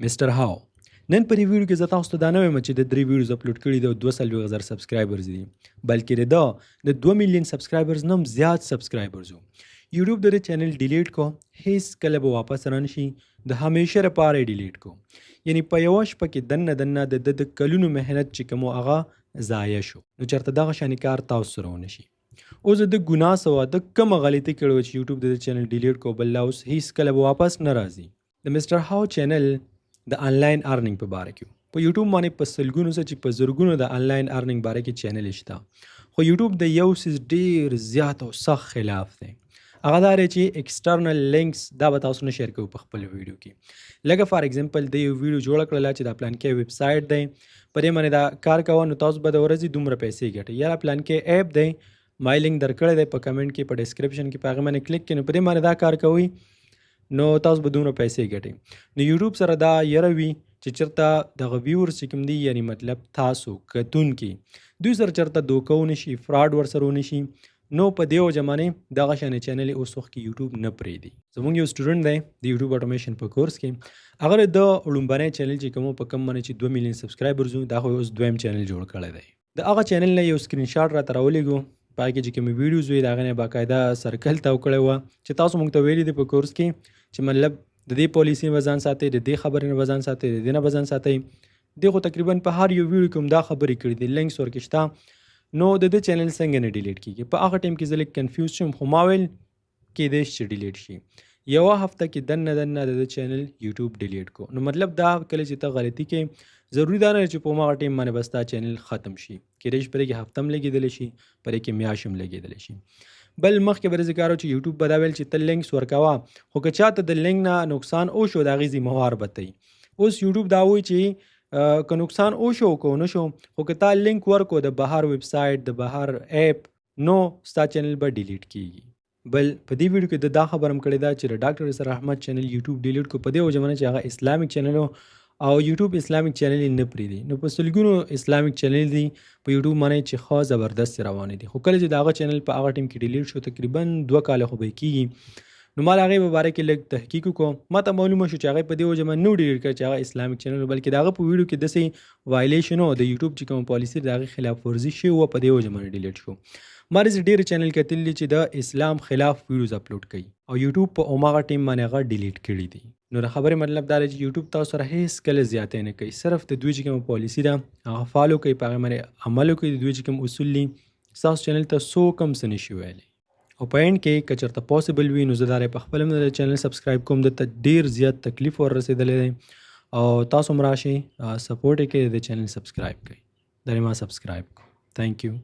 مستر هاو نن په دې ویډیو کې زه تاسو ته دا نه وایم چې د 3 ویډیوز اپلوډ کړي دي او 2,000 سبسکرایبرز دي بلکې د 2 میلیون سبسکرایبرز نم زیات سبسکرایبرز وو یوټیوب د چینل ډیلیټ کو هیڅ کله به واپس رانشي د همیشه لپاره ډیلیټ کو یعنی په یو شپه کې دنه د کلونو مهنت چې کوم هغه ضایع شو نو چرته دغه شان کار تاسو سره ونشي اوس د ګناه سوا د کوم غلطي کړو چې یوټیوب د چینل ډیلیټ کو بل اوس هیڅ کله به واپس نه راځي د مستر هاو چینل د آنلاین ارننګ په باره کې په یوټیوب باندې په سلګونو څه چې په زرګونو د آنلاین ارننګ باره کې چینل شته خو یوټیوب د یو سیس ډیر زیات او سخت خلاف دی هغه دا چې ایکسټرنل لینکس دا به تاسو نه شیر کوو په خپل ویډیو کې لکه فار ایگزامپل د یو ویډیو جوړ کړل چې دا پلان کې ویب سایټ دی په دې باندې دا کار کوو نو تاسو به د ورځې دومره پیسې ګټئ یا پلان کې اپ دی مایلینګ درکړی دی په کمنټ کې په ډسکرپشن کې په هغه باندې کلیک کړئ نو په دې باندې دا کار کوئ نو تاسو به دومره پیسې ګټئ نو یوټیوب سره دا یره وي چې چېرته دغه ویورز چې کوم دي یعنی مطلب تاسو کتونکي دوی سره چېرته دوکه ونشي فراډ ورسره ونشي نو په دې وجه باندې دغه شانې چینل اوس وخت کې یوټیوب نه پرېږدي زموږ یو سټوډنټ دی د یوټیوب اټومیشن په کورس کې هغه د لومبنی چینل چې کوم په کم باندې چې 2 میلیون سبسکرایبرز وو دا خو اوس دویم چینل جوړ کړی دی د هغه چینل نه یو سکرین شاټ راته راولېږو په هغې کې چې کومې ویډیوز وي د هغې نه باقاعده سرکل تاو کړی وه چې تاسو موږ ته ویلي دي په کورس کې چې مطلب د دې پالیسي نه به ځان ساتئ د دې خبرې نه به ځان ساتئ د دې نه به ځان ساتئ دې خو تقریبا په هر یو ویډیو کې هم دا خبرې کړي دي لینکس ورکې شته نو د دې چینل څنګه نه ډیلیټ کېږي په هغه ټایم کې زه لږ کنفیوز شوم خو ما ویل کیدای شي چې ډیلیټ شي یوه هفته کې دنه د چینل یوټیوب ډیلیټ کو نو مطلب دا کله چې ته غلطي کې ضروري دا نه چې په هماغه ټایم باندې بس تا چینل ختم شي کیدای شي پرې کې هفته هم لګېدلی شي پرې کې میاشت هم لګېدلی شي بل مخکې به ذکر چې یوټیوب به دا ویل چې ته لینکس ورکوه خو که چاته د لینک نه نقصان وشو د هغې ذمهوار به تی اوس یوټیوب دا وایي چې که نقصان وشو که ونه شو خو که تا لینک ورکو د بهر ویب سایټ د بهر اپ نو ستا چینل به ډیلیټ کیږي بل په دې ویډیو کې د دا خبر هم کړې ده چې د ډاکټر اسرار احمد چینل یوټیوب ډیلیټ کو په دې وجه باندې چې هغه اسلامیک چینل او یوټیوب اسلامیک چینل نه پرېږدي نو په سلګونو اسلامیک چینل دي په یوټیوب باندې چې ښه زبردست روانې دي خو کله چې د هغه چینل په هغه ټیم کې ډیلیټ شو تقریبا 2 کاله خو به کېږي نو ما د هغې په باره کې لږ تحقیق وکړو ما ته معلومه شو چې هغې په دې وجه باندې نه ډیلیټ کړی چې هغه اسلامیک چینل بلکې د هغه په ویډیو کې داسې وایلیشن و د یوټیوب چې کوم پالیسي د هغې خلاف ورزي شوې وه په دې وجه باندې ډیلیټ شو ما داسې ډېر چینل کتلي چې د اسلام خلاف ویډیوز اپلوډ کوي او یوټیوب په هماغه ټیم باندې هغه ډیلیټ کړي دي نو د خبرې مطلب دا دی چې یوټیوب تاسو سره هیڅ کله زیاتې نه کوي صرف د دوی چې کومه پالیسي ده هغه فالو کوي په هغې باندې عمل وکړي د دوی چې کوم اصول دي ستاسو چینل ته څوک هم څه نشي ویلی او په اینډ کې که چېرته پاسبل وي نو زه دا په خپل هم د چینل سبسکرایب کوم دلته ډېر زیات تکلیف ور رسېدلی دی او تاسو هم راشئ سپورټ یې کړئ د چینل سبسکرایب کړئ دا ما سبسکرایب کړو تھینک یو